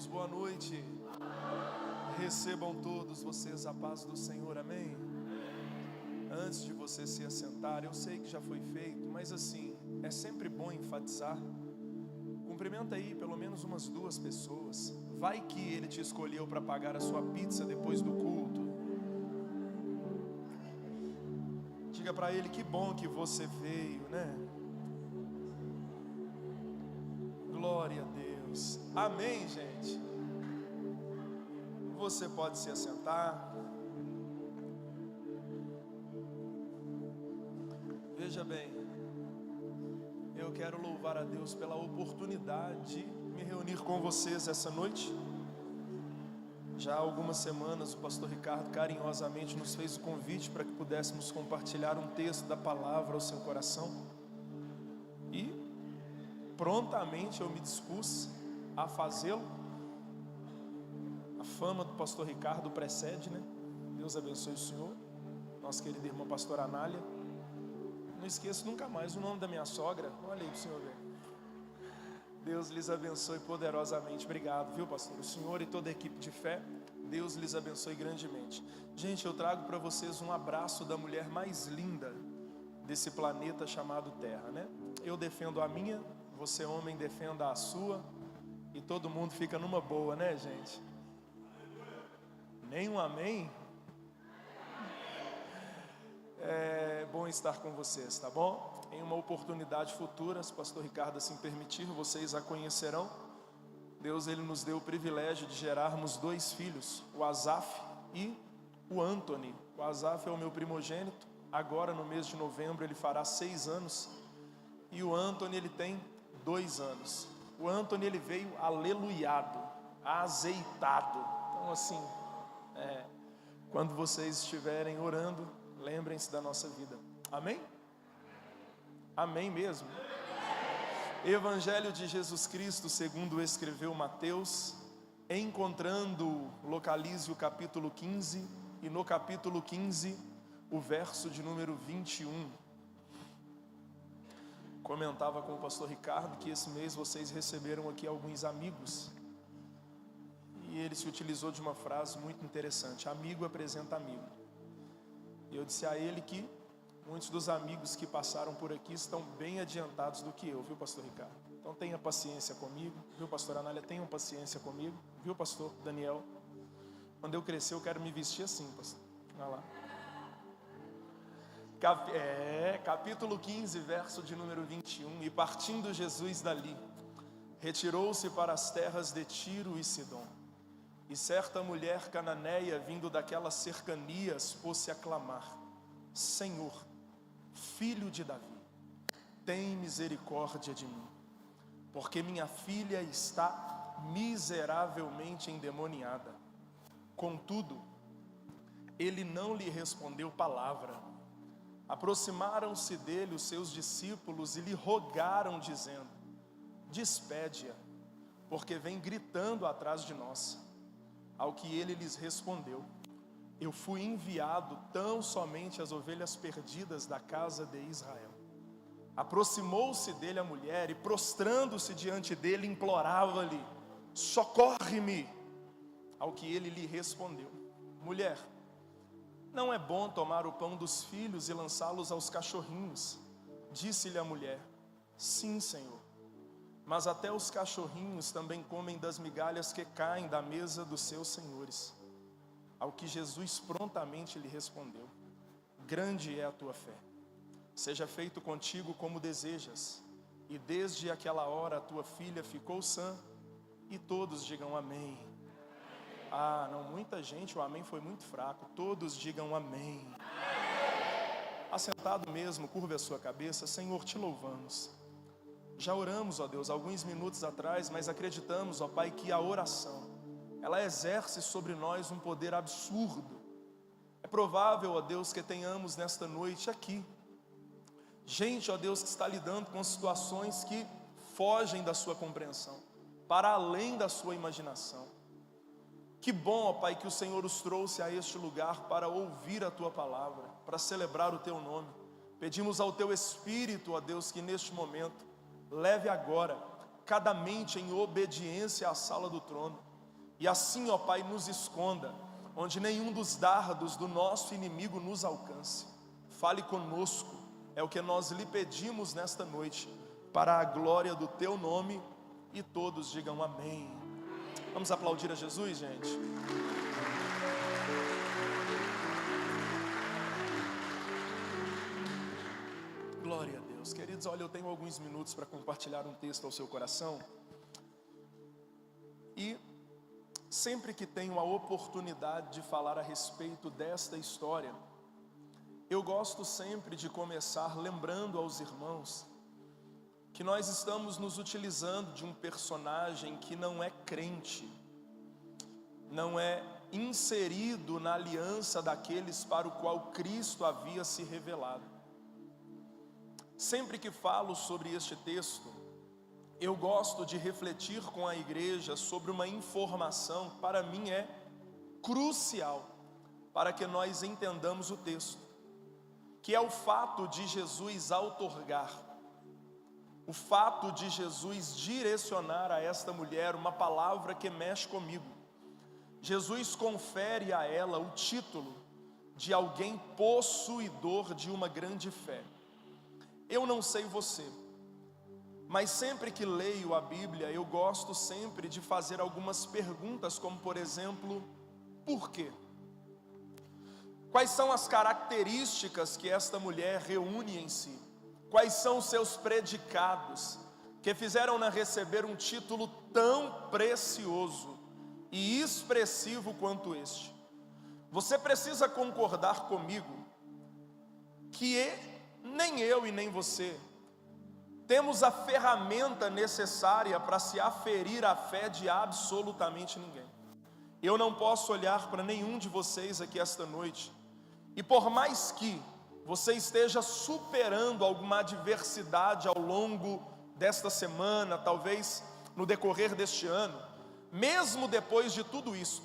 irmãos, boa noite. Recebam todos vocês a paz do Senhor, amém? Antes de você se assentar, eu sei que já foi feito, mas assim, é sempre bom enfatizar. Cumprimenta aí pelo menos umas 2 pessoas. Vai que ele te escolheu para pagar a sua pizza depois do culto. Diga para ele que bom que você veio, né? Glória a Deus. Amém, gente? Você pode se assentar. Veja bem, eu quero louvar a Deus pela oportunidade de me reunir com vocês essa noite. Já há algumas semanas o pastor Ricardo carinhosamente nos fez o convite para que pudéssemos compartilhar um texto da palavra ao seu coração. E prontamente eu me dispus a fazê-lo. A fama do pastor Ricardo precede, né? Deus abençoe o senhor, nossa querida irmã pastora Anália. Não esqueço nunca mais o nome da minha sogra. Olha aí para o senhor ver. Deus lhes abençoe poderosamente. Obrigado, viu, pastor? O senhor e toda a equipe de fé, Deus lhes abençoe grandemente. Gente, eu trago para vocês um abraço da mulher mais linda desse planeta chamado Terra, né? Eu defendo a minha, você homem defenda a sua, e todo mundo fica numa boa, né, gente? Nem um amém? É bom estar com vocês, tá bom? Em uma oportunidade futura, se o pastor Ricardo assim permitir, vocês a conhecerão. Deus, ele nos deu o privilégio de gerarmos 2 filhos, o Asaf e o Anthony. O Asaf é o meu primogênito, agora no mês de novembro ele fará 6 anos, e o Anthony ele tem 2 anos. O Anthony ele veio aleluiado, azeitado. Então assim, quando vocês estiverem orando, lembrem-se da nossa vida. Amém? Amém mesmo? Evangelho de Jesus Cristo segundo escreveu Mateus. Encontrando, localize o capítulo 15. E no capítulo 15, o verso de número 21. Comentava com o pastor Ricardo que esse mês vocês receberam aqui alguns amigos. E ele se utilizou de uma frase muito interessante: amigo apresenta amigo. E eu disse a ele que muitos dos amigos que passaram por aqui estão bem adiantados do que eu, viu, pastor Ricardo? Então tenha paciência comigo, viu, pastor Anália? Tenham paciência comigo, viu, pastor Daniel? Quando eu crescer eu quero me vestir assim, pastor. Olha lá. Capítulo 15, verso de número 21. E partindo Jesus dali, retirou-se para as terras de Tiro e Sidom. E certa mulher cananeia, vindo daquelas cercanias, pôs-se a clamar: Senhor, filho de Davi, tem misericórdia de mim, porque minha filha está miseravelmente endemoniada. Contudo, ele não lhe respondeu palavra. Aproximaram-se dele os seus discípulos e lhe rogaram, dizendo: despede-a, porque vem gritando atrás de nós. Ao que ele lhes respondeu: eu fui enviado tão somente às ovelhas perdidas da casa de Israel. Aproximou-se dele a mulher e, prostrando-se diante dele, implorava-lhe: socorre-me. Ao que ele lhe respondeu: mulher, não é bom tomar o pão dos filhos e lançá-los aos cachorrinhos. Disse-lhe a mulher: sim, Senhor, mas até os cachorrinhos também comem das migalhas que caem da mesa dos seus senhores. Ao que Jesus prontamente lhe respondeu: grande é a tua fé, seja feito contigo como desejas. E desde aquela hora a tua filha ficou sã. E todos digam amém. Ah, não, muita gente, o amém foi muito fraco. Todos digam amém. Assentado mesmo, curva a sua cabeça. Senhor, te louvamos. Já oramos, ó Deus, alguns minutos atrás, mas acreditamos, ó Pai, que a oração, ela exerce sobre nós um poder absurdo. É provável, ó Deus, que tenhamos nesta noite aqui gente, ó Deus, que está lidando com situações que fogem da sua compreensão, para além da sua imaginação. Que bom, ó Pai, que o Senhor os trouxe a este lugar para ouvir a Tua palavra, para celebrar o Teu nome. Pedimos ao Teu Espírito, ó Deus, que neste momento leve agora cada mente em obediência à sala do trono. e assim, ó Pai, nos esconda, onde nenhum dos dardos do nosso inimigo nos alcance. Fale conosco, é o que nós lhe pedimos nesta noite, para a glória do teu nome, e todos digam amém. Vamos aplaudir a Jesus, gente? Glória a Deus. Queridos, olha, eu tenho alguns minutos para compartilhar um texto ao seu coração. E sempre que tenho a oportunidade de falar a respeito desta história, eu gosto sempre de começar lembrando aos irmãos que nós estamos nos utilizando de um personagem que não é crente, não é inserido na aliança daqueles para o qual Cristo havia se revelado. Sempre que falo sobre este texto, eu gosto de refletir com a igreja sobre uma informação que para mim é crucial para que nós entendamos o texto, que é o fato de Jesus outorgar, o fato de Jesus direcionar a esta mulher uma palavra que mexe comigo. Jesus confere a ela o título de alguém possuidor de uma grande fé. Eu não sei você, mas sempre que leio a Bíblia, eu gosto sempre de fazer algumas perguntas, como por exemplo, por quê? Quais são as características que esta mulher reúne em si? Quais são os seus predicados que fizeram-na receber um título tão precioso e expressivo quanto este? Você precisa concordar comigo que nem eu e nem você temos a ferramenta necessária para se aferir à fé de absolutamente ninguém. Eu não posso olhar para nenhum de vocês aqui esta noite, e por mais que você esteja superando alguma adversidade ao longo desta semana, talvez no decorrer deste ano, mesmo depois de tudo isso,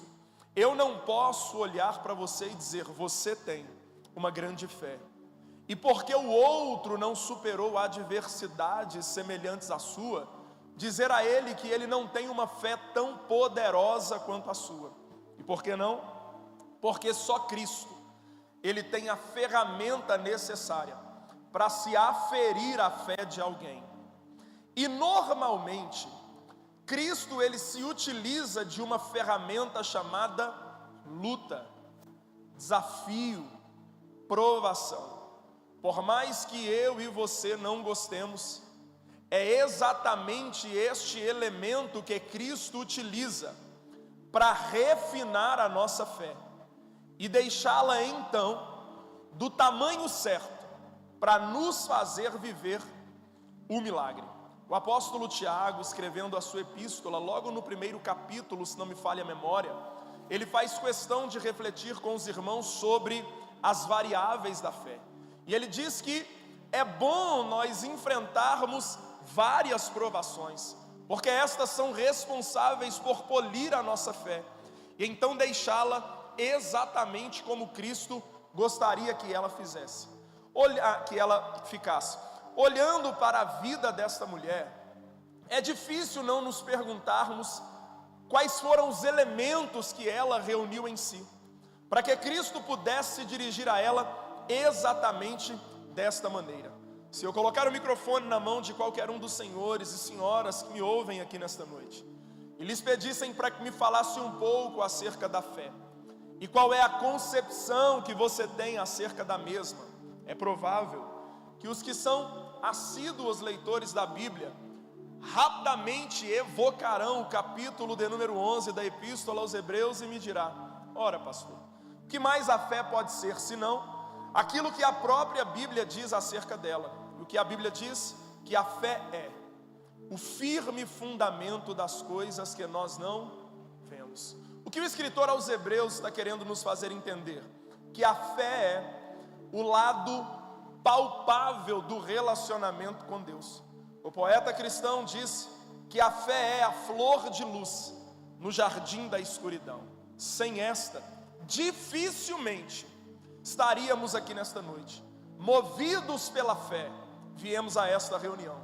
eu não posso olhar para você e dizer, você tem uma grande fé. E porque o outro não superou adversidades semelhantes à sua, dizer a ele que ele não tem uma fé tão poderosa quanto a sua. E por que não? Porque só Cristo, Ele tem a ferramenta necessária para se aferir à fé de alguém. E normalmente, Cristo ele se utiliza de uma ferramenta chamada luta, desafio, provação. Por mais que eu e você não gostemos, é exatamente este elemento que Cristo utiliza para refinar a nossa fé e deixá-la então do tamanho certo para nos fazer viver o milagre. O apóstolo Tiago, escrevendo a sua epístola, logo no primeiro capítulo, se não me falha a memória, ele faz questão de refletir com os irmãos sobre as variáveis da fé. E ele diz que é bom nós enfrentarmos várias provações, porque estas são responsáveis por polir a nossa fé, e então deixá-la exatamente como Cristo gostaria que ela fizesse, que ela ficasse. Olhando para a vida desta mulher, é difícil não nos perguntarmos quais foram os elementos que ela reuniu em si, para que Cristo pudesse se dirigir a ela exatamente desta maneira. Se eu colocar o microfone na mão de qualquer um dos senhores e senhoras que me ouvem aqui nesta noite, e lhes pedissem para que me falasse um pouco acerca da fé, e qual é a concepção que você tem acerca da mesma, é provável que os que são assíduos leitores da Bíblia rapidamente evocarão o capítulo de número 11 da Epístola aos Hebreus e me dirá: ora pastor, o que mais a fé pode ser senão aquilo que a própria Bíblia diz acerca dela? O que a Bíblia diz? Que a fé é o firme fundamento das coisas que nós não vemos. O que o escritor aos Hebreus está querendo nos fazer entender? Que a fé é o lado palpável do relacionamento com Deus. O poeta cristão diz que a fé é a flor de luz no jardim da escuridão. Sem esta, dificilmente estaríamos aqui nesta noite. Movidos pela fé, viemos a esta reunião.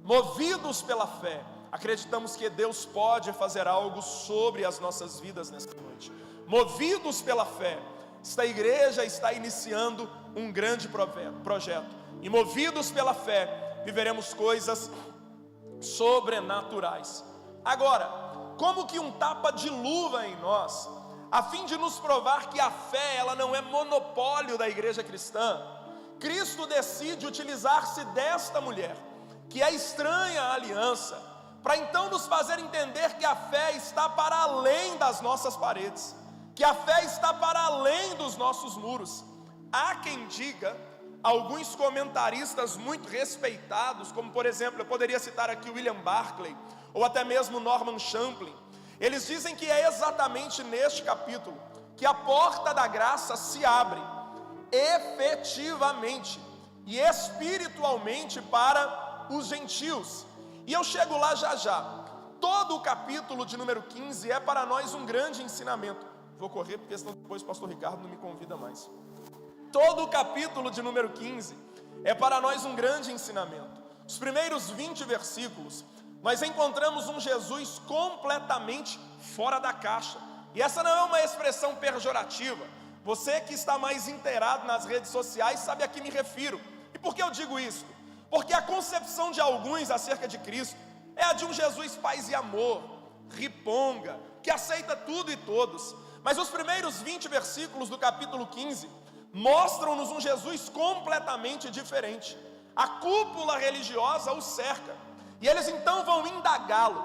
Movidos pela fé, acreditamos que Deus pode fazer algo sobre as nossas vidas nesta noite. Movidos pela fé, esta igreja está iniciando um grande projeto. E movidos pela fé, viveremos coisas sobrenaturais. Agora, como que um tapa de luva em nós, a fim de nos provar que a fé, ela não é monopólio da igreja cristã, Cristo decide utilizar-se desta mulher, que é estranha à aliança, para então nos fazer entender que a fé está para além das nossas paredes, que a fé está para além dos nossos muros. Há quem diga, alguns comentaristas muito respeitados, como por exemplo, eu poderia citar aqui William Barclay, ou até mesmo Norman Champlin, eles dizem que é exatamente neste capítulo que a porta da graça se abre efetivamente e espiritualmente para os gentios. E eu chego lá já já. Todo o capítulo de número 15 é para nós um grande ensinamento. Vou correr porque senão depois o pastor Ricardo não me convida mais. Todo o capítulo de número 15 é para nós um grande ensinamento. Os primeiros 20 versículos, nós encontramos um Jesus completamente fora da caixa. E essa não é uma expressão pejorativa. Você que está mais inteirado nas redes sociais sabe a que me refiro. E por que eu digo isso? Porque a concepção de alguns acerca de Cristo é a de um Jesus paz e amor, riponga, que aceita tudo e todos. Mas os primeiros 20 versículos do capítulo 15 mostram-nos um Jesus completamente diferente. A cúpula religiosa o cerca, e eles então vão indagá-lo,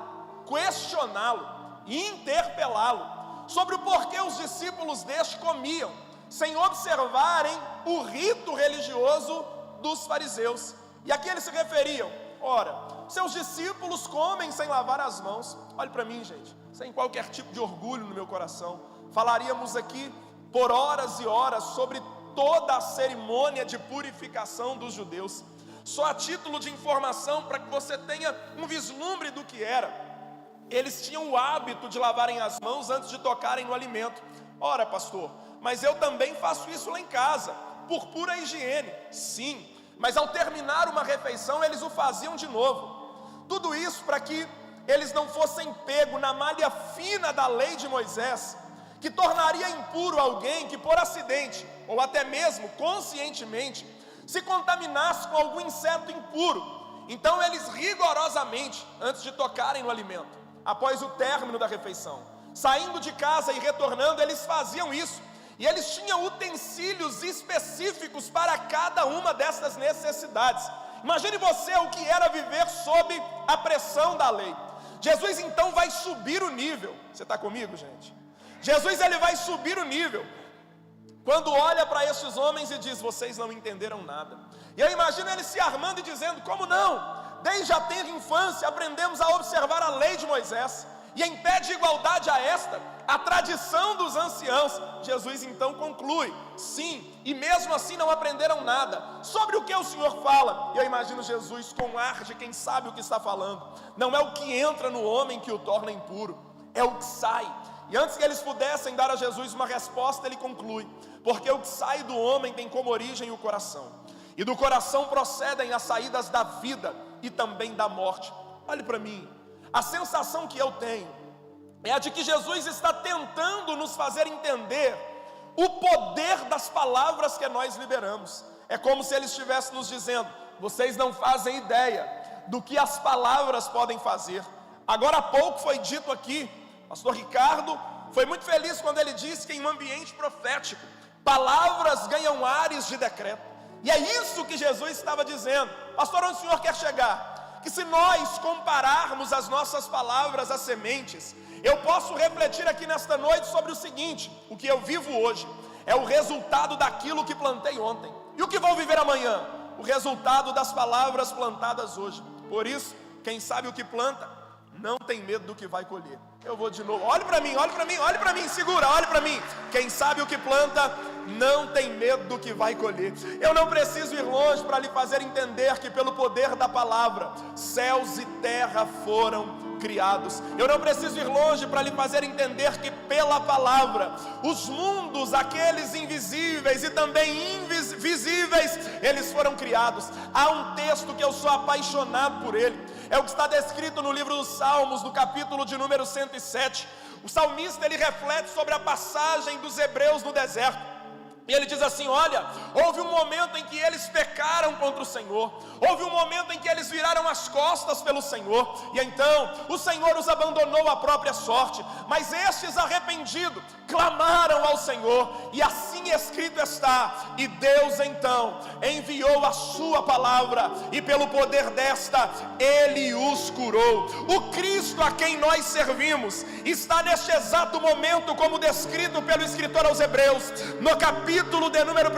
questioná-lo e interpelá-lo sobre o porquê os discípulos deste comiam, sem observarem o rito religioso dos fariseus. E aqui eles se referiam: ora, seus discípulos comem sem lavar as mãos. Olhe para mim, gente, sem qualquer tipo de orgulho no meu coração, falaríamos aqui por horas e horas sobre toda a cerimônia de purificação dos judeus. Só a título de informação, para que você tenha um vislumbre do que era, eles tinham o hábito de lavarem as mãos antes de tocarem no alimento. Ora, pastor, mas eu também faço isso lá em casa, por pura higiene. Sim, mas ao terminar uma refeição, eles o faziam de novo. Tudo isso para que eles não fossem pegos na malha fina da lei de Moisés, que tornaria impuro alguém que por acidente, ou até mesmo conscientemente, se contaminasse com algum inseto impuro. Então eles rigorosamente, antes de tocarem no alimento, após o término da refeição, saindo de casa e retornando, eles faziam isso. E eles tinham utensílios específicos para cada uma dessas necessidades. Imagine você o que era viver sob a pressão da lei. Jesus então vai subir o nível. Você está comigo, gente? Jesus ele vai subir o nível quando olha para estes homens e diz: vocês não entenderam nada. E eu imagino ele se armando e dizendo: como não? Desde a tenra infância aprendemos a observar a lei de Moisés, e em pé de igualdade a esta, a tradição dos anciãos. Jesus então conclui: sim, e mesmo assim não aprenderam nada. Sobre o que o Senhor fala? E eu imagino Jesus com ar de quem sabe o que está falando. Não é o que entra no homem que o torna impuro, é o que sai. E antes que eles pudessem dar a Jesus uma resposta, ele conclui: porque o que sai do homem tem como origem o coração, e do coração procedem as saídas da vida e também da morte. Olhe para mim, a sensação que eu tenho é a de que Jesus está tentando nos fazer entender o poder das palavras que nós liberamos. É como se ele estivesse nos dizendo: vocês não fazem ideia do que as palavras podem fazer. Agora há pouco foi dito aqui, pastor Ricardo foi muito feliz quando ele disse que em um ambiente profético, palavras ganham ares de decreto. E é isso que Jesus estava dizendo. Pastor, onde o Senhor quer chegar? Que se nós compararmos as nossas palavras às sementes, eu posso refletir aqui nesta noite sobre o seguinte: o que eu vivo hoje é o resultado daquilo que plantei ontem. E o que vou viver amanhã? O resultado das palavras plantadas hoje. Por isso, quem sabe o que planta, não tem medo do que vai colher. Eu vou de novo, olhe para mim, olhe para mim, olhe para mim, segura, olhe para mim. Quem sabe o que planta, não tem medo do que vai colher. Eu não preciso ir longe para lhe fazer entender que pelo poder da palavra, céus e terra foram criados. Eu não preciso ir longe para lhe fazer entender que pela palavra, os mundos, aqueles invisíveis e também invisíveis, eles foram criados. Há um texto que eu sou apaixonado por ele. É o que está descrito no livro dos Salmos, no capítulo de número 107. O salmista, ele reflete sobre a passagem dos hebreus no deserto. E ele diz assim: olha, houve um momento em que eles pecaram contra o Senhor, houve um momento em que eles viraram as costas pelo Senhor, e então o Senhor os abandonou à própria sorte, mas estes arrependidos clamaram ao Senhor, e assim escrito está: e Deus então enviou a sua palavra, e pelo poder desta Ele os curou. O Cristo a quem nós servimos está neste exato momento, como descrito pelo escritor aos Hebreus, no capítulo de número 1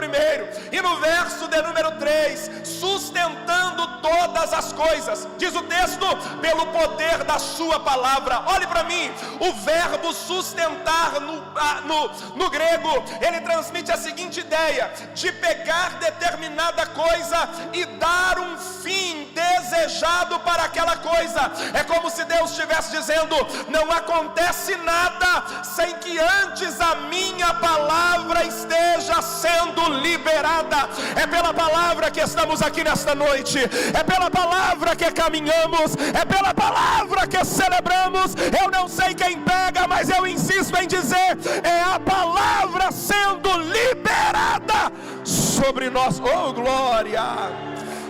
e no verso de número 3, sustentando todas as coisas, diz o texto, pelo poder da sua palavra. Olhe para mim, o verbo sustentar no grego, ele transmite a seguinte ideia: de pegar determinada coisa e dar um fim desejado para aquela coisa. É como se Deus estivesse dizendo: não acontece nada sem que antes a minha palavra esteja sendo liberada. É pela palavra que estamos aqui nesta noite, é pela palavra que caminhamos, é pela palavra que celebramos. Eu não sei quem pega, mas eu insisto em dizer: é a palavra sendo liberada sobre nós. Oh, glória!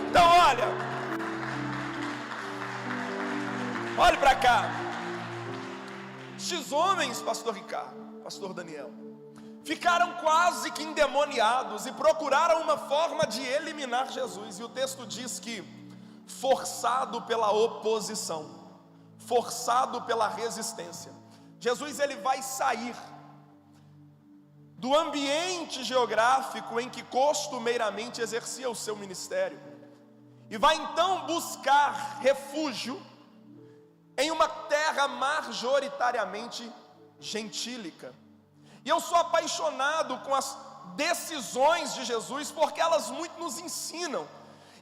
Então olhe para cá. Estes homens, pastor Ricardo, pastor Daniel, ficaram quase que endemoniados e procuraram uma forma de eliminar Jesus. E o texto diz que, forçado pela oposição, forçado pela resistência, Jesus ele vai sair do ambiente geográfico em que costumeiramente exercia o seu ministério, e vai então buscar refúgio em uma terra majoritariamente gentílica. E eu sou apaixonado com as decisões de Jesus, porque elas muito nos ensinam.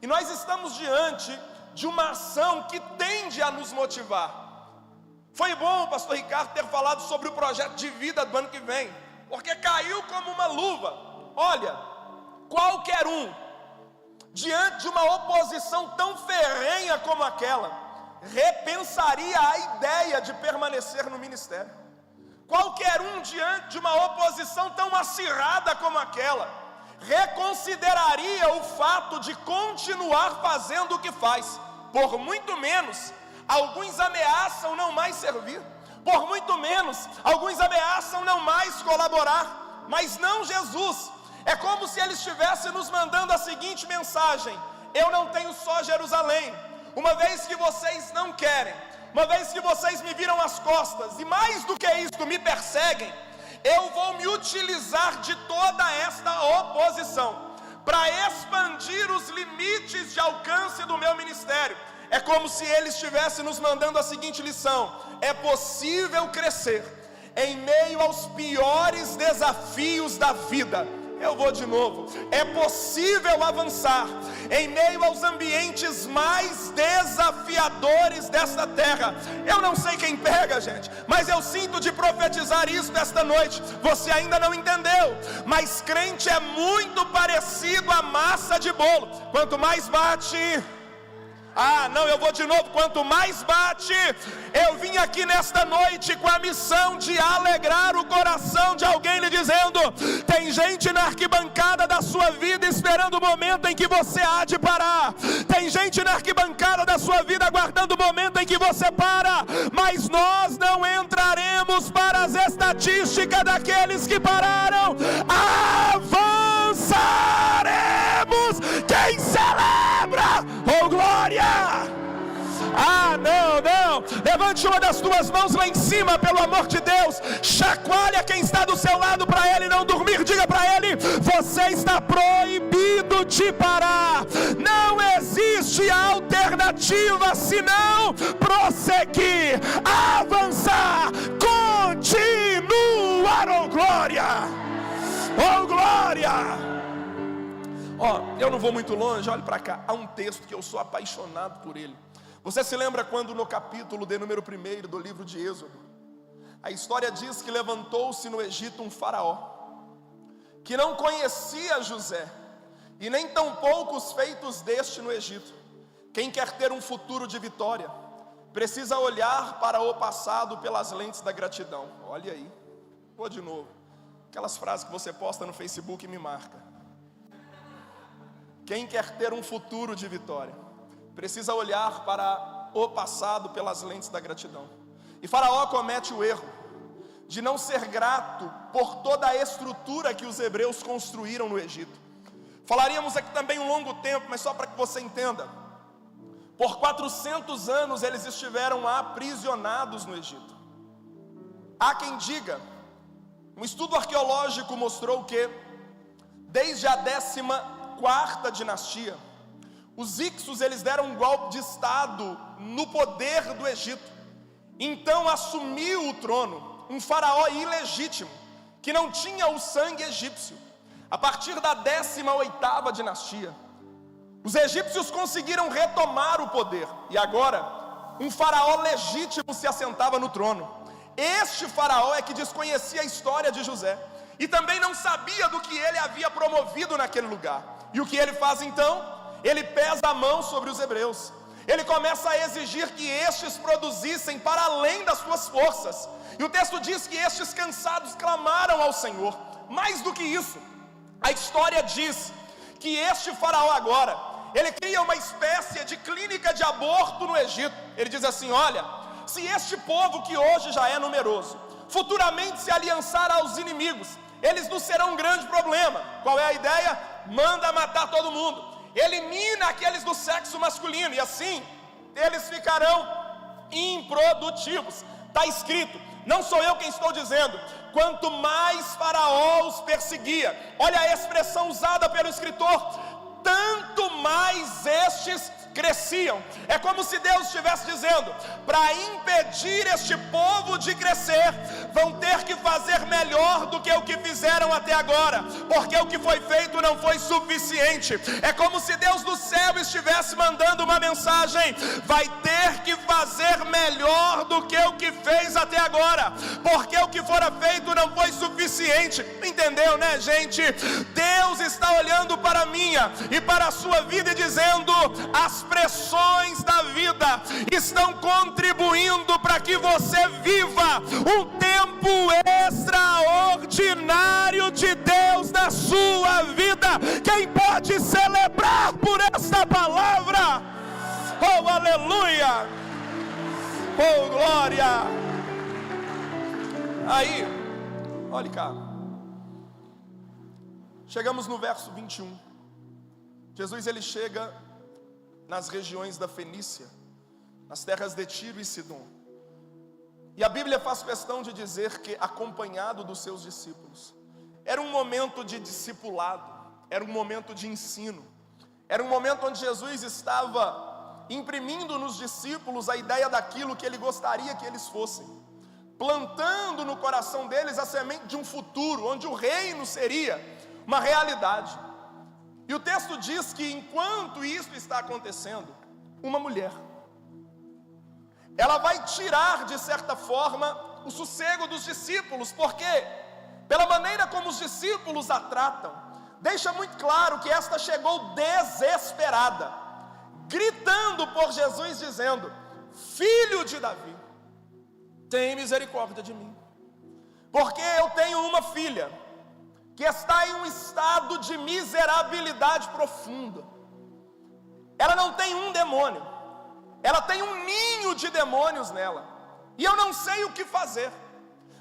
E nós estamos diante de uma ação que tende a nos motivar. Foi bom o pastor Ricardo ter falado sobre o projeto de vida do ano que vem, porque caiu como uma luva. Olha, qualquer um, diante de uma oposição tão ferrenha como aquela, repensaria a ideia de permanecer no ministério. Qualquer um, diante de uma oposição tão acirrada como aquela, reconsideraria o fato de continuar fazendo o que faz. Por muito menos, alguns ameaçam não mais servir, por muito menos, alguns ameaçam não mais colaborar, mas não Jesus. É como se ele estivesse nos mandando a seguinte mensagem: eu não tenho só Jerusalém. Uma vez que vocês não querem, uma vez que vocês me viram as costas, e mais do que isso, me perseguem, eu vou me utilizar de toda esta oposição para expandir os limites de alcance do meu ministério. É como se ele estivesse nos mandando a seguinte lição: é possível crescer em meio aos piores desafios da vida. Eu vou de novo: é possível avançar em meio aos ambientes mais desafiadores desta terra. Eu não sei quem pega, gente, mas eu sinto de profetizar isso esta noite. Você ainda não entendeu, mas crente é muito parecido à massa de bolo. Quanto mais bate... eu vou de novo. Quanto mais bate, eu vim aqui nesta noite com a missão de alegrar o coração de alguém, lhe dizendo: tem gente na arquibancada da sua vida esperando o momento em que você há de parar. Tem gente na arquibancada da sua vida aguardando o momento em que você para. Mas nós não entraremos para as estatísticas daqueles que pararam. Avançaremos. Quem celebra? Oh, glória! Não, levante uma das tuas mãos lá em cima, pelo amor de Deus. Chacoalha quem está do seu lado para ele não dormir. Diga para ele: você está proibido de parar. Não existe alternativa senão prosseguir, avançar, continuar. Oh, glória! Oh, glória! Eu não vou muito longe, olhe para cá. Há um texto que eu sou apaixonado por ele. Você se lembra quando no capítulo de número 1 do livro de Êxodo, a história diz que levantou-se no Egito um faraó, que não conhecia José, e nem tampouco os feitos deste no Egito. Quem quer ter um futuro de vitória, precisa olhar para o passado pelas lentes da gratidão. Olha aí, vou de novo. Aquelas frases que você posta no Facebook e me marca. Quem quer ter um futuro de vitória, precisa olhar para o passado pelas lentes da gratidão. E Faraó comete o erro de não ser grato por toda a estrutura que os hebreus construíram no Egito. Falaríamos aqui também um longo tempo, mas só para que você entenda. Por 400 anos eles estiveram aprisionados no Egito. Há quem diga, um estudo arqueológico mostrou que, desde a 14ª dinastia, os Hicsos eles deram um golpe de estado no poder do Egito. Então assumiu o trono um faraó ilegítimo, que não tinha o sangue egípcio. A partir da 18ª dinastia, os egípcios conseguiram retomar o poder, e agora um faraó legítimo se assentava no trono. Este faraó é que desconhecia a história de José, e também não sabia do que ele havia promovido naquele lugar. E o que ele faz então? Ele pesa a mão sobre os hebreus. Ele começa a exigir que estes produzissem para além das suas forças. E o texto diz que estes cansados clamaram ao Senhor. Mais do que isso, a história diz que este faraó agora, ele cria uma espécie de clínica de aborto no Egito. Ele diz assim: olha, se este povo que hoje já é numeroso, futuramente se aliançar aos inimigos, eles nos serão um grande problema. Qual é a ideia? Manda matar todo mundo, elimina aqueles do sexo masculino, e assim eles ficarão improdutivos. Está escrito, não sou eu quem estou dizendo, quanto mais Faraó os perseguia, olha a expressão usada pelo escritor, tanto mais estes cresciam. É como se Deus estivesse dizendo: para impedir este povo de crescer, vão ter que fazer melhor do que o que fizeram até agora, porque o que foi feito não foi suficiente. É como se Deus do céu estivesse mandando uma mensagem: vai ter que fazer melhor do que o que fez até agora, porque o que fora feito não foi suficiente. Entendeu, né, gente? Deus está olhando para a minha e para a sua vida e dizendo: as pressões da vida estão contribuindo para que você viva um tempo extraordinário de Deus na sua vida. Quem pode celebrar por esta palavra? Oh, aleluia! Oh, glória! Aí, olha cá, chegamos no verso 21. Jesus ele chega nas regiões da Fenícia, nas terras de Tiro e Sidom. E a Bíblia faz questão de dizer que, acompanhado dos seus discípulos, era um momento de discipulado, era um momento de ensino, era um momento onde Jesus estava imprimindo nos discípulos a ideia daquilo que ele gostaria que eles fossem, plantando no coração deles a semente de um futuro, onde o reino seria uma realidade. E o texto diz que enquanto isso está acontecendo, uma mulher, ela vai tirar de certa forma o sossego dos discípulos, porque pela maneira como os discípulos a tratam, deixa muito claro que esta chegou desesperada, gritando por Jesus, dizendo: filho de Davi, tem misericórdia de mim, porque eu tenho uma filha que está em um estado de miserabilidade profunda. Ela não tem um demônio, ela tem um ninho de demônios nela, e eu não sei o que fazer.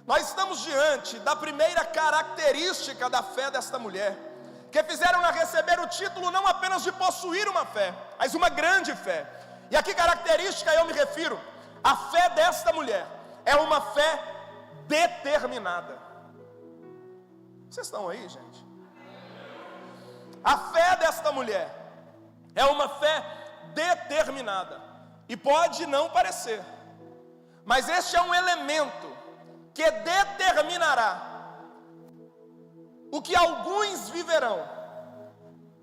Nós estamos diante da primeira característica da fé desta mulher, que fizeram-na receber o título não apenas de possuir uma fé, mas uma grande fé. E a que característica eu me refiro? A fé desta mulher é uma fé determinada. Vocês estão aí, gente? A fé desta mulher é uma fé determinada. E pode não parecer, mas este é um elemento que determinará o que alguns viverão.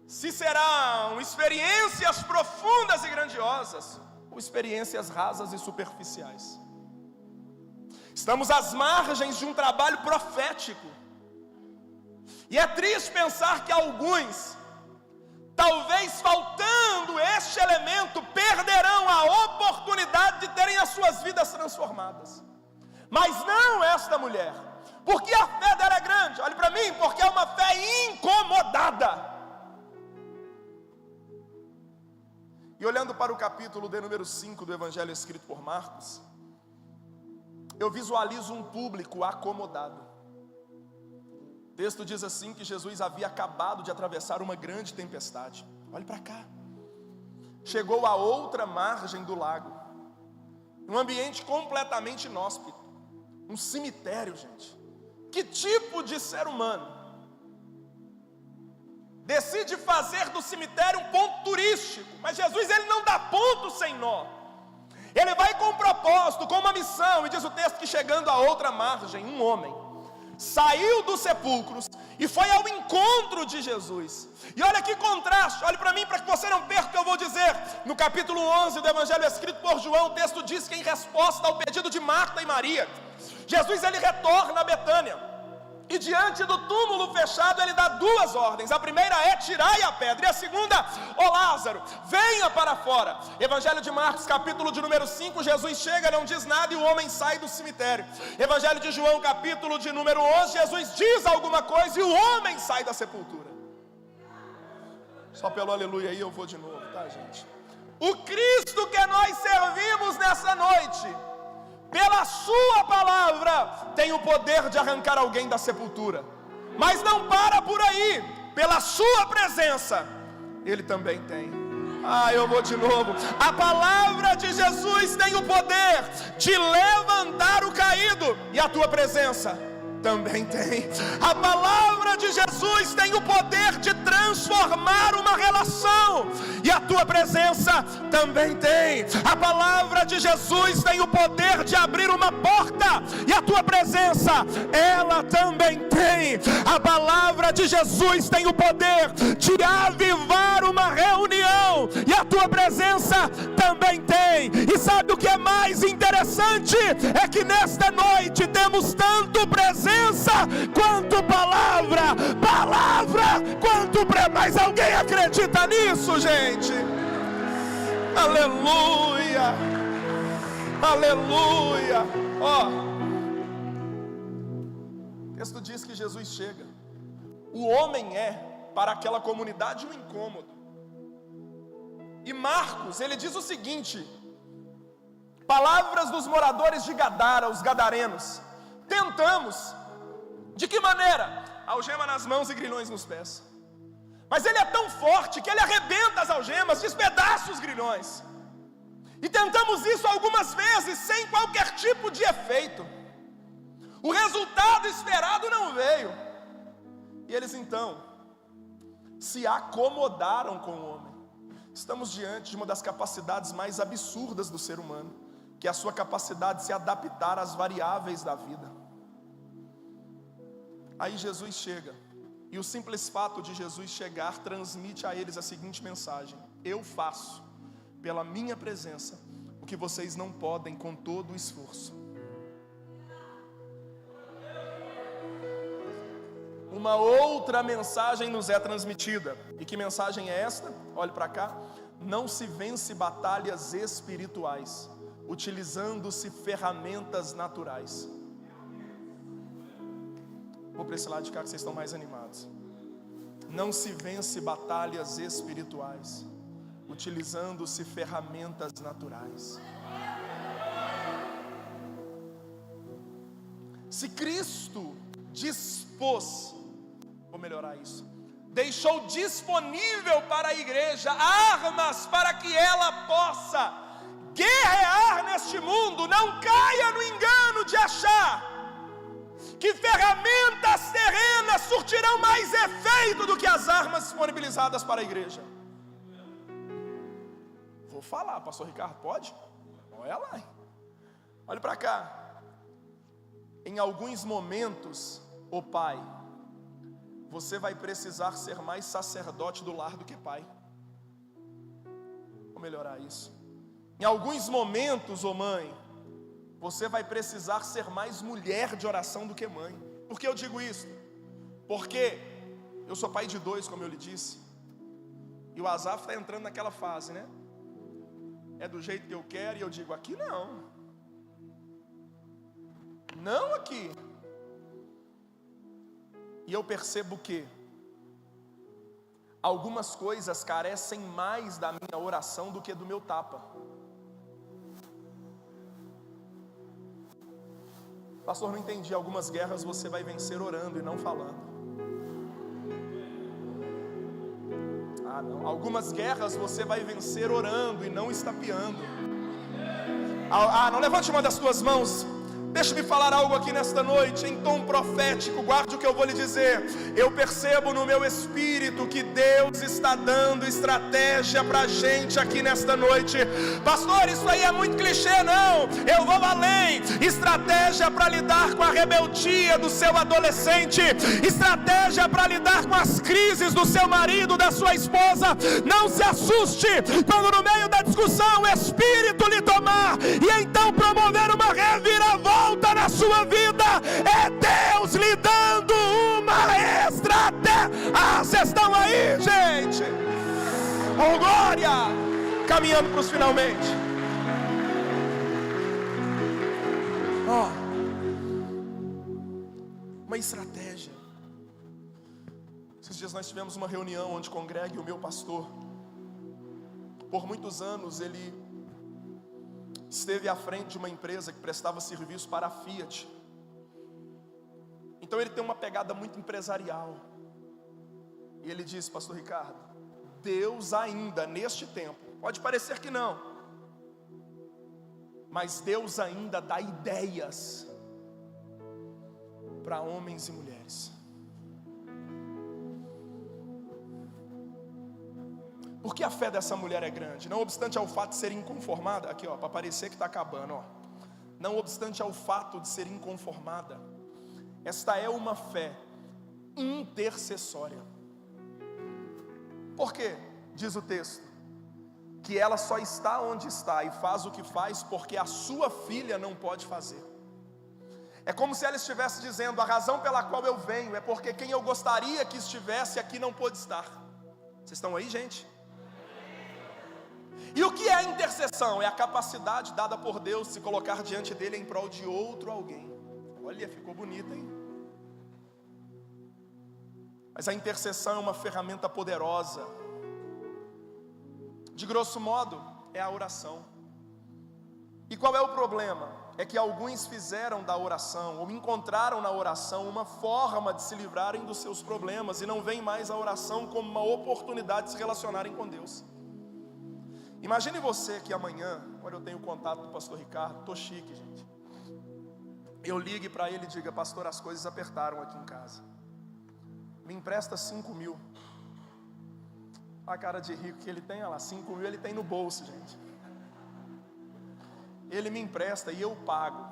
Se serão experiências profundas e grandiosas, ou experiências rasas e superficiais. Estamos às margens de um trabalho profético. E é triste pensar que alguns talvez faltando este elemento, perderão a oportunidade de terem as suas vidas transformadas. Mas não esta mulher, porque a fé dela é grande. Olhe para mim, porque é uma fé incomodada. E olhando para o capítulo de número 5 do Evangelho escrito por Marcos, eu visualizo um público acomodado. O texto diz assim que Jesus havia acabado de atravessar uma grande tempestade. Olhe para cá. Chegou à outra margem do lago, um ambiente completamente inóspito, um cemitério, gente. Que tipo de ser humano decide fazer do cemitério um ponto turístico? Mas Jesus, ele não dá ponto sem nó. Ele vai com um propósito, com uma missão. E diz o texto que chegando à outra margem, um homem saiu dos sepulcros e foi ao encontro de Jesus. E olha que contraste, olhe para mim para que você não perca o que eu vou dizer. No capítulo 11 do Evangelho escrito por João, o texto diz que em resposta ao pedido de Marta e Maria, Jesus ele retorna a Betânia. E diante do túmulo fechado ele dá duas ordens. A primeira é: tirai a pedra. E a segunda: ó Lázaro, venha para fora. Evangelho de Marcos, capítulo de número 5, Jesus chega, não diz nada e o homem sai do cemitério. Evangelho de João, capítulo de número 11, Jesus diz alguma coisa e o homem sai da sepultura. Só pelo aleluia aí eu vou de novo, tá, gente? O Cristo que nós servimos nessa noite, pela sua palavra, tem o poder de arrancar alguém da sepultura. Mas não para por aí. Pela sua presença, ele também tem. Eu vou de novo. A palavra de Jesus tem o poder de levantar o caído, e a tua presença também tem. A palavra de Jesus tem o poder de transformar uma relação, e a tua presença também tem. A palavra de Jesus tem o poder de abrir uma porta, e a tua presença, ela também tem. A palavra de Jesus tem o poder de avivar uma reunião, e a tua presença também tem. E sabe o que é mais interessante? É que nesta noite temos tanto presença quanto palavra quanto mas alguém acredita nisso, gente? Aleluia, aleluia. O texto diz que Jesus chega. O homem é para aquela comunidade um incômodo. E Marcos, ele diz o seguinte: palavras dos moradores de Gadara, os gadarenos: tentamos. De que maneira? Algema nas mãos e grilhões nos pés. Mas ele é tão forte que ele arrebenta as algemas, despedaça os grilhões. E tentamos isso algumas vezes sem qualquer tipo de efeito. O resultado esperado não veio. E eles então se acomodaram com o homem. Estamos diante de uma das capacidades mais absurdas do ser humano, que é a sua capacidade de se adaptar às variáveis da vida. Aí Jesus chega, e o simples fato de Jesus chegar transmite a eles a seguinte mensagem: eu faço, pela minha presença, o que vocês não podem com todo o esforço. Uma outra mensagem nos é transmitida. E que mensagem é esta? Olhe para cá. Não se vence batalhas espirituais utilizando-se ferramentas naturais. Vou para esse lado de cá que vocês estão mais animados. Não se vence batalhas espirituais utilizando-se ferramentas naturais. Se Cristo dispôs, vou melhorar isso, deixou disponível para a igreja armas para que ela possa guerrear neste mundo, não caia no engano de achar que ferramentas terrenas surtirão mais efeito do que as armas disponibilizadas para a igreja. Vou falar, pastor Ricardo, pode? Olha lá, hein? Olha para cá. Em alguns momentos, ô pai, você vai precisar ser mais sacerdote do lar do que pai. Vou melhorar isso. Em alguns momentos, ô mãe, você vai precisar ser mais mulher de oração do que mãe. Por que eu digo isso? Porque eu sou pai de 2, como eu lhe disse. E o Asaf está entrando naquela fase, né? É do jeito que eu quero, e eu digo, aqui não. Não aqui. E eu percebo que algumas coisas carecem mais da minha oração do que do meu tapa. Pastor, não entendi. Algumas guerras você vai vencer orando e não falando. Ah, não. Algumas guerras você vai vencer orando e não estapeando. Não levante uma das tuas mãos. Deixa-me falar algo aqui nesta noite, em tom profético, guarde o que eu vou lhe dizer. Eu percebo no meu espírito que Deus está dando estratégia para a gente aqui nesta noite. Pastor, isso aí é muito clichê, não. Eu vou além. Estratégia para lidar com a rebeldia do seu adolescente. Estratégia para lidar com as crises do seu marido, da sua esposa. Não se assuste quando no meio da discussão o Espírito lhe tomar e então promover uma reviravolta na sua vida. É Deus lhe dando uma estratégia. Vocês estão aí, gente? Oh, glória! Caminhando para os finalmente. Uma estratégia. Esses dias nós tivemos uma reunião onde congrega o meu pastor. Por muitos anos ele esteve à frente de uma empresa que prestava serviço para a Fiat. Então ele tem uma pegada muito empresarial. E ele disse, pastor Ricardo, Deus ainda neste tempo, pode parecer que não, mas Deus ainda dá ideias para homens e mulheres. Porque a fé dessa mulher é grande, não obstante ao fato de ser inconformada, aqui ó, para parecer que está acabando, ó. Não obstante ao fato de ser inconformada, esta é uma fé intercessória. Por quê? Diz o texto, que ela só está onde está e faz o que faz porque a sua filha não pode fazer. É como se ela estivesse dizendo, a razão pela qual eu venho é porque quem eu gostaria que estivesse aqui não pôde estar. Vocês estão aí, gente? E o que é a intercessão? É a capacidade dada por Deus de se colocar diante dele em prol de outro alguém. Olha, ficou bonito, hein? Mas a intercessão é uma ferramenta poderosa. De grosso modo, é a oração. E qual é o problema? É que alguns fizeram da oração, ou encontraram na oração uma forma de se livrarem dos seus problemas, e não veem mais a oração como uma oportunidade de se relacionarem com Deus. Imagine você que amanhã, olha, eu tenho contato do pastor Ricardo, tô chique, gente. Eu ligue para ele e diga, pastor, as coisas apertaram aqui em casa. Me empresta 5.000. A cara de rico que ele tem, olha lá, 5.000 ele tem no bolso, gente. Ele me empresta e eu pago.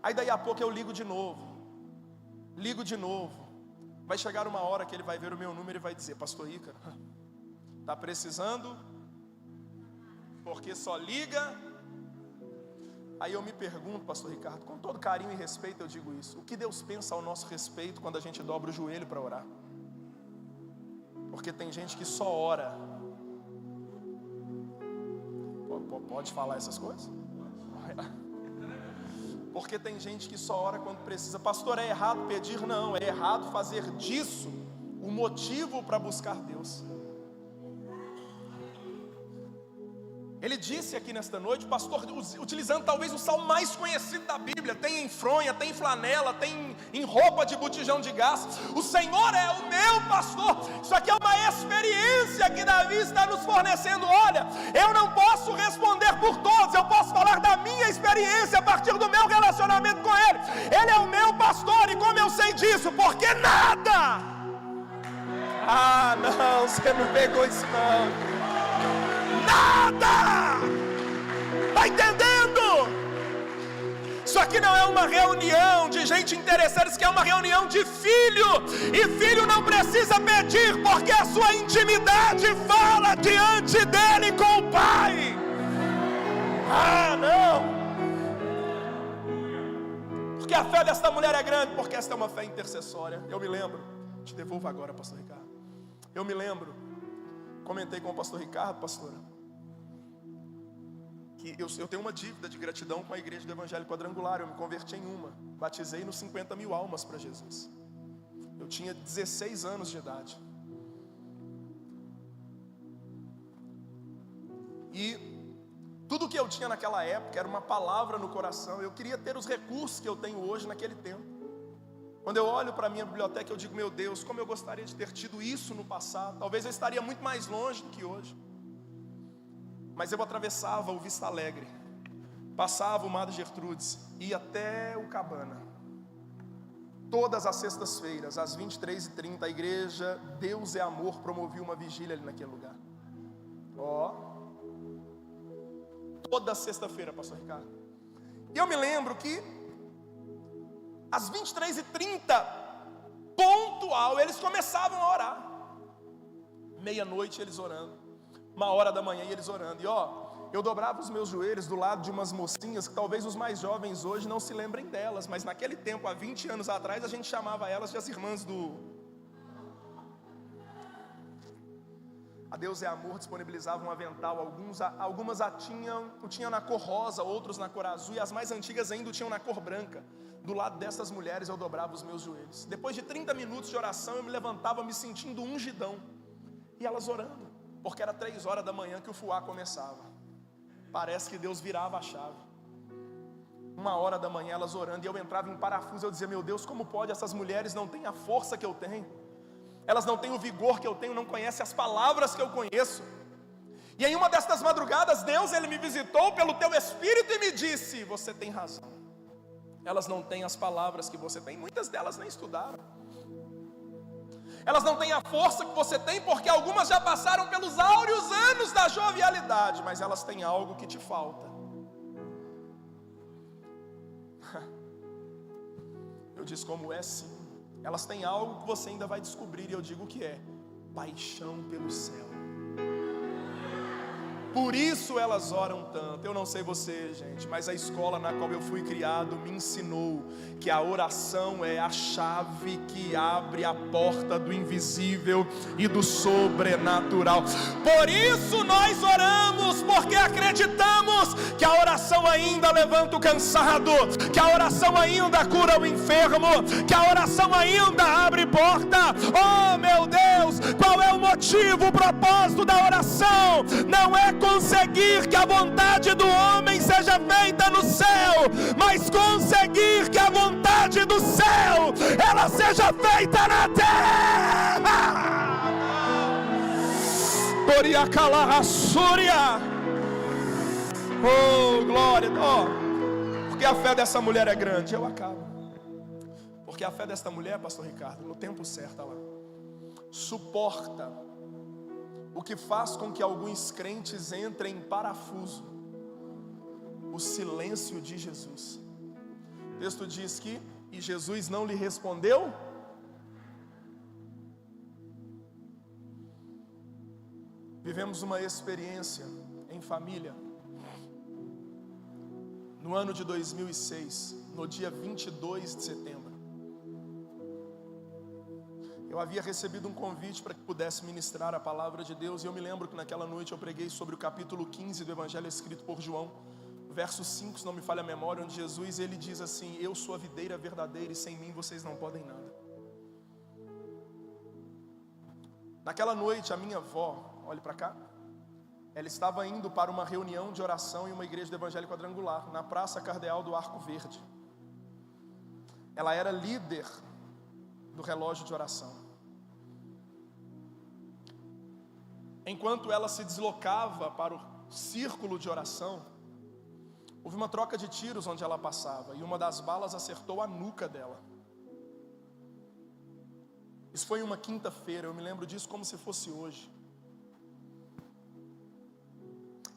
Aí daí a pouco eu ligo de novo. Vai chegar uma hora que ele vai ver o meu número e vai dizer, pastor Ricardo, tá precisando? Porque só liga. Aí eu me pergunto, pastor Ricardo, com todo carinho e respeito eu digo isso, o que Deus pensa ao nosso respeito quando a gente dobra o joelho para orar? Porque tem gente que só ora. Pode falar essas coisas? Porque tem gente que só ora quando precisa. Pastor, é errado pedir? Não, é errado fazer disso o motivo para buscar Deus. Ele disse aqui nesta noite, pastor, utilizando talvez o salmo mais conhecido da Bíblia, tem em fronha, tem em flanela, tem em roupa de botijão de gás, o Senhor é o meu pastor. Isso aqui é uma experiência que Davi está nos fornecendo. Olha, eu não posso responder por todos, eu posso falar da minha experiência a partir do meu relacionamento com Ele. Ele é o meu pastor, e como eu sei disso? Porque nada. Não, você não pegou isso não. Nada! Está entendendo? Isso aqui não é uma reunião de gente interessada, isso aqui é uma reunião de filho. E filho não precisa pedir, porque a sua intimidade fala diante dele com o Pai. Não! Porque a fé desta mulher é grande, porque esta é uma fé intercessória. Eu me lembro, te devolvo agora, pastor Ricardo. Eu me lembro Comentei com o pastor Ricardo, pastora, que eu tenho uma dívida de gratidão com a igreja do Evangelho Quadrangular. Eu me converti em uma, batizei nos 50 mil almas para Jesus. Eu tinha 16 anos de idade. E tudo que eu tinha naquela época era uma palavra no coração. Eu queria ter os recursos que eu tenho hoje naquele tempo. Quando eu olho para a minha biblioteca, eu digo, meu Deus, como eu gostaria de ter tido isso no passado. Talvez eu estaria muito mais longe do que hoje. Mas eu atravessava o Vista Alegre, passava o Madre Gertrudes, ia até o Cabana. Todas as sextas-feiras, às 23h30, a igreja Deus é Amor promovia uma vigília ali naquele lugar. Toda sexta-feira, pastor Ricardo. E eu me lembro que às 23h30, pontual, eles começavam a orar. Meia-noite eles orando, 1h eles orando. E eu dobrava os meus joelhos do lado de umas mocinhas que talvez os mais jovens hoje não se lembrem delas, mas naquele tempo, há 20 anos atrás, a gente chamava elas de as irmãs do... A Deus é Amor disponibilizava um avental. Algumas tinham na cor rosa, outros na cor azul, e as mais antigas ainda tinham na cor branca. Do lado dessas mulheres eu dobrava os meus joelhos. Depois de 30 minutos de oração, eu me levantava me sentindo ungidão. E elas orando, porque era 3h que o fuá começava. Parece que Deus virava a chave. 1h elas orando, e eu entrava em parafuso. Eu dizia, meu Deus, como pode? Essas mulheres não têm a força que eu tenho, elas não têm o vigor que eu tenho, não conhecem as palavras que eu conheço. E em uma destas madrugadas, Deus, Ele me visitou pelo teu Espírito e me disse, você tem razão, elas não têm as palavras que você tem. Muitas delas nem estudaram, elas não têm a força que você tem, porque algumas já passaram pelos áureos anos da jovialidade, mas elas têm algo que te falta. Eu disse, como é sim, elas têm algo que você ainda vai descobrir. E eu digo o que é: paixão pelo céu. Por isso elas oram tanto. Eu não sei você, gente, mas a escola na qual eu fui criado me ensinou que a oração é a chave que abre a porta do invisível e do sobrenatural. Por isso nós oramos, porque acreditamos que a oração ainda levanta o cansado, que a oração ainda cura o enfermo, que a oração ainda abre porta. Oh meu Deus, qual é o motivo, o propósito da oração? Não é conseguir que a vontade do homem seja feita no céu, mas conseguir que a vontade do céu, ela seja feita na terra. Oh, glória. Porque a fé dessa mulher é grande. Eu acabo. Porque a fé desta mulher, pastor Ricardo, no tempo certo, ela suporta o que faz com que alguns crentes entrem em parafuso: o silêncio de Jesus. O texto diz que, e Jesus não lhe respondeu. Vivemos uma experiência em família, no ano de 2006, no dia 22 de setembro. Eu havia recebido um convite para que pudesse ministrar a palavra de Deus. E eu me lembro que naquela noite eu preguei sobre o capítulo 15 do Evangelho escrito por João, verso 5, se não me falha a memória, onde Jesus, ele diz assim: eu sou a videira verdadeira e sem mim vocês não podem nada. Naquela noite a minha avó, olhe para cá, ela estava indo para uma reunião de oração em uma igreja do Evangelho Quadrangular, na Praça Cardeal do Arco Verde. Ela era líder do relógio de oração. Enquanto ela se deslocava para o círculo de oração, houve uma troca de tiros onde ela passava, e uma das balas acertou a nuca dela. Isso foi uma quinta-feira, eu me lembro disso como se fosse hoje.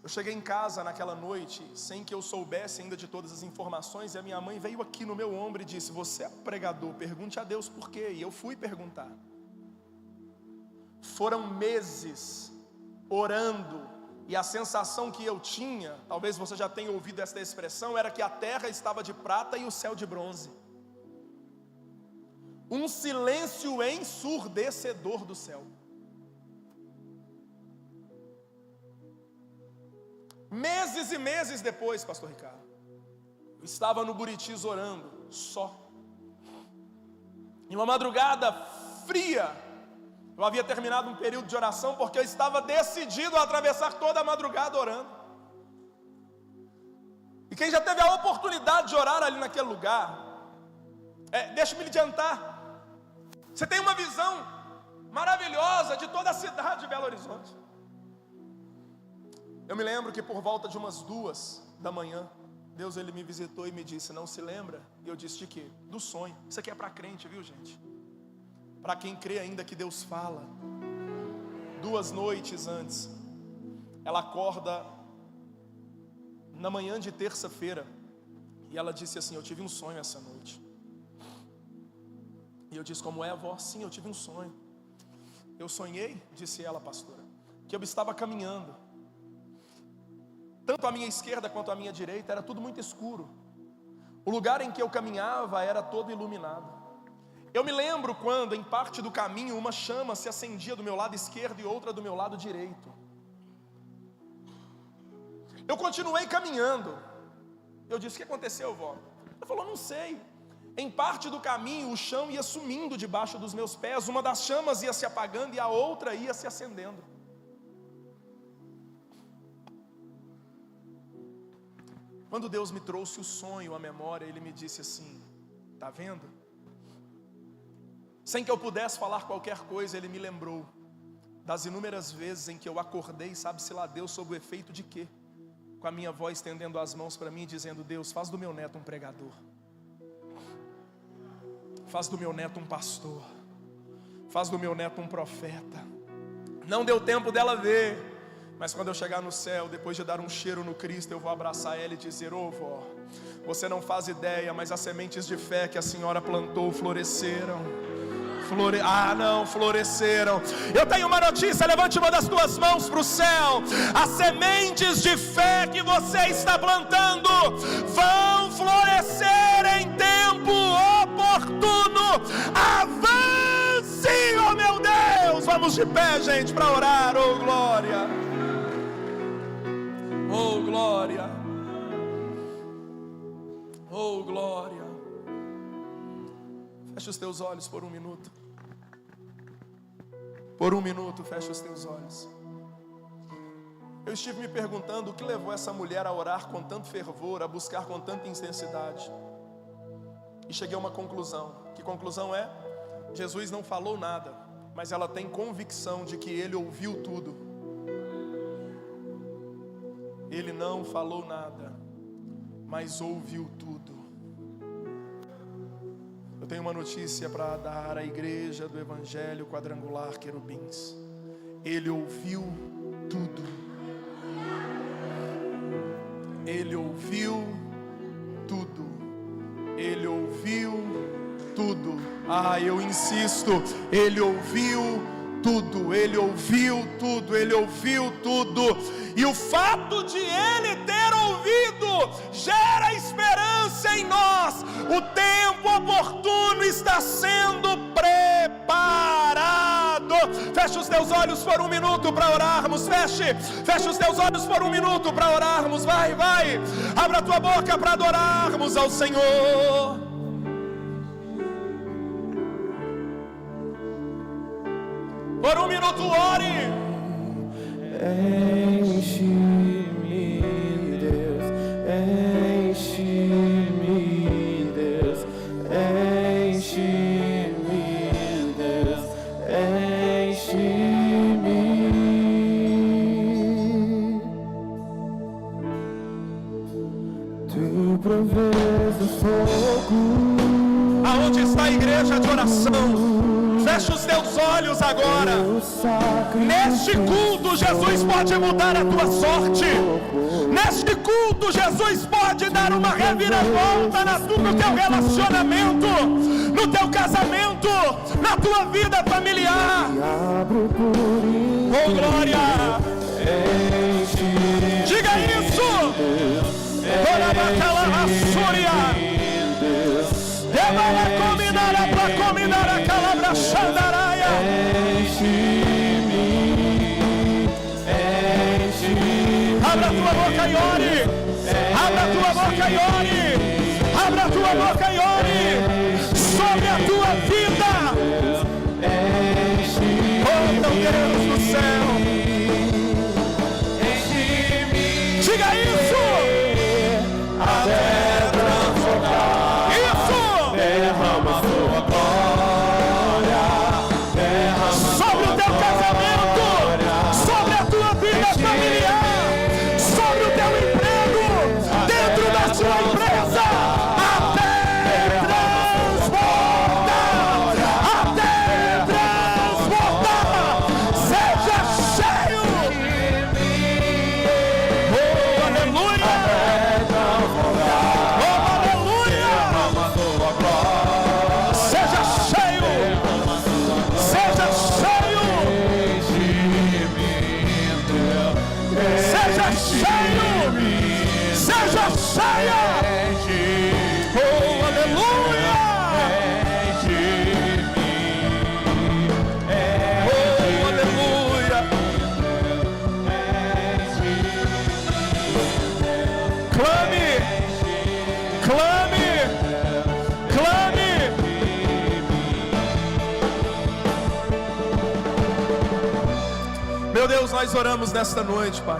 Eu cheguei em casa naquela noite, sem que eu soubesse ainda de todas as informações, e a minha mãe veio aqui no meu ombro e disse: você é um pregador, pergunte a Deus por quê. E eu fui perguntar. Foram meses orando, e a sensação que eu tinha, talvez você já tenha ouvido esta expressão, era que a terra estava de prata e o céu de bronze. Um silêncio ensurdecedor do céu. Meses e meses depois, pastor Ricardo, eu estava no Buritis orando, só. Em uma madrugada fria, eu havia terminado um período de oração, porque eu estava decidido a atravessar toda a madrugada orando. E quem já teve a oportunidade de orar ali naquele lugar, deixa-me lhe adiantar, você tem uma visão maravilhosa de toda a cidade de Belo Horizonte. Eu me lembro que por volta de umas 2 da manhã, Deus ele me visitou e me disse: não se lembra? E eu disse: de quê? Do sonho. Isso aqui é para crente, viu, gente? Para quem crê ainda que Deus fala. 2 noites antes, ela acorda na manhã de terça-feira e ela disse assim: eu tive um sonho essa noite. E eu disse: como é, avó? Sim, eu tive um sonho. Eu sonhei, disse ela, pastora, que eu estava caminhando. Tanto a minha esquerda quanto a minha direita era tudo muito escuro. O lugar em que eu caminhava era todo iluminado. Eu me lembro quando, em parte do caminho, uma chama se acendia do meu lado esquerdo e outra do meu lado direito. Eu continuei caminhando. Eu disse: o que aconteceu, vó? Ela falou: não sei. Em parte do caminho, o chão ia sumindo debaixo dos meus pés. Uma das chamas ia se apagando e a outra ia se acendendo. Quando Deus me trouxe o sonho à memória, Ele me disse assim: está vendo? Sem que eu pudesse falar qualquer coisa, Ele me lembrou das inúmeras vezes em que eu acordei, sabe-se lá Deus, sob o efeito de quê? Com a minha avó estendendo as mãos para mim e dizendo: Deus, faz do meu neto um pregador, faz do meu neto um pastor, faz do meu neto um profeta. Não deu tempo dela ver, mas quando eu chegar no céu, depois de dar um cheiro no Cristo, eu vou abraçar ela e dizer: ô vó, você não faz ideia, mas as sementes de fé que a senhora plantou floresceram. Floresceram. Eu tenho uma notícia, levante uma das tuas mãos para o céu. As sementes de fé que você está plantando vão florescer em tempo oportuno. Avance, oh meu Deus. Vamos de pé, gente, para orar. Oh glória, oh glória, oh glória. Feche os teus olhos por um minuto. Por um minuto, feche os teus olhos. Eu estive me perguntando o que levou essa mulher a orar com tanto fervor, a buscar com tanta intensidade. E cheguei a uma conclusão. Que conclusão é? Jesus não falou nada, mas ela tem convicção de que Ele ouviu tudo. Ele não falou nada, mas ouviu tudo. Eu tenho uma notícia para dar à igreja do Evangelho Quadrangular Querubins. Ele ouviu tudo. Ele ouviu tudo. Ele ouviu tudo. Eu insisto, Ele ouviu tudo. Ele ouviu tudo. Ele ouviu tudo. E o fato de Ele ter ouvido gera esperança em nós. O tempo oportuno está sendo preparado. Feche os teus olhos por um minuto para orarmos. Feche os teus olhos por um minuto para orarmos. Vai. Abra a tua boca para adorarmos ao Senhor. Por um minuto, ore. Enche-me, Deus, enche-me, Deus, enche-me, Deus, enche-me. Tu provês do fogo. Aonde está a igreja de oração? Feche os teus olhos agora. Neste culto, Jesus pode mudar a tua sorte. Neste culto, Jesus pode dar uma reviravolta no teu relacionamento, no teu casamento, na tua vida familiar. Oh glória! Diga isso! Abra a tua boca e ore. boca e ore. Abra a tua boca e ore sobre a tua vida. Oh, meu Deus do céu. Diga isso. Até transformar. Isso. Derrama a tua glória. Derrama Sobre o teu casamento, sobre a tua vida familiar, sobre o teu emprego, dentro da sua empresa, até transbordar, seja cheio. Oh, aleluia! Oh, aleluia! Seja cheio, seja cheio. Seja cheio, seja cheia. Oh, aleluia. Oh, aleluia. Clame, clame, clame. Meu Deus, nós oramos nesta noite, Pai,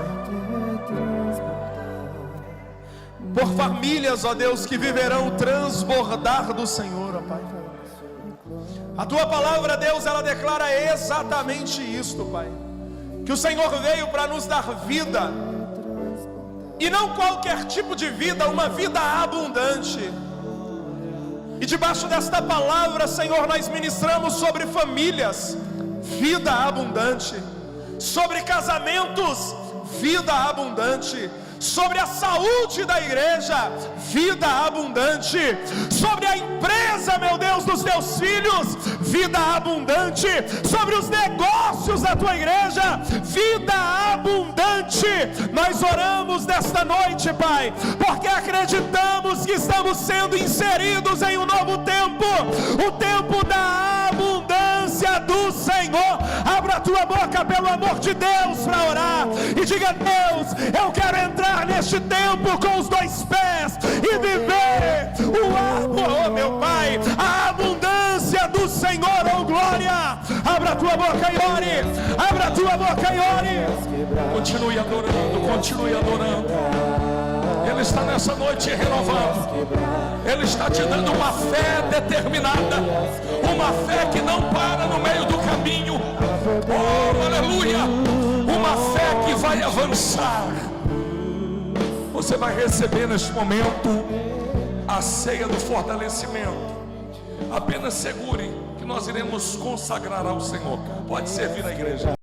por famílias, ó Deus, que viverão o transbordar do Senhor, ó Pai. A tua palavra, Deus, ela declara exatamente isto, Pai, que o Senhor veio para nos dar vida, e não qualquer tipo de vida, uma vida abundante. E debaixo desta palavra, Senhor, nós ministramos sobre famílias, vida abundante, sobre casamentos, vida abundante, sobre a saúde da igreja, vida abundante, sobre a empresa, meu Deus, dos teus filhos, vida abundante, sobre os negócios da tua igreja, vida abundante. Nós oramos nesta noite, Pai, porque acreditamos que estamos sendo inseridos em um novo tempo, o tempo da abundância do Senhor. Abra a tua boca, pelo amor de Deus, para orar e diga: Deus, eu quero entrar neste tempo com os dois pés e viver oh meu Pai, a abundância do Senhor. Oh glória, abra a tua boca e ore, abra a tua boca e ore. Continue adorando, continue adorando. Ele está nessa noite renovando. Ele está te dando uma fé determinada, uma fé que não para no meio do caminho. Oh, aleluia! Uma fé que vai avançar. Você vai receber neste momento a ceia do fortalecimento. Apenas segure que nós iremos consagrar ao Senhor. Pode servir na igreja.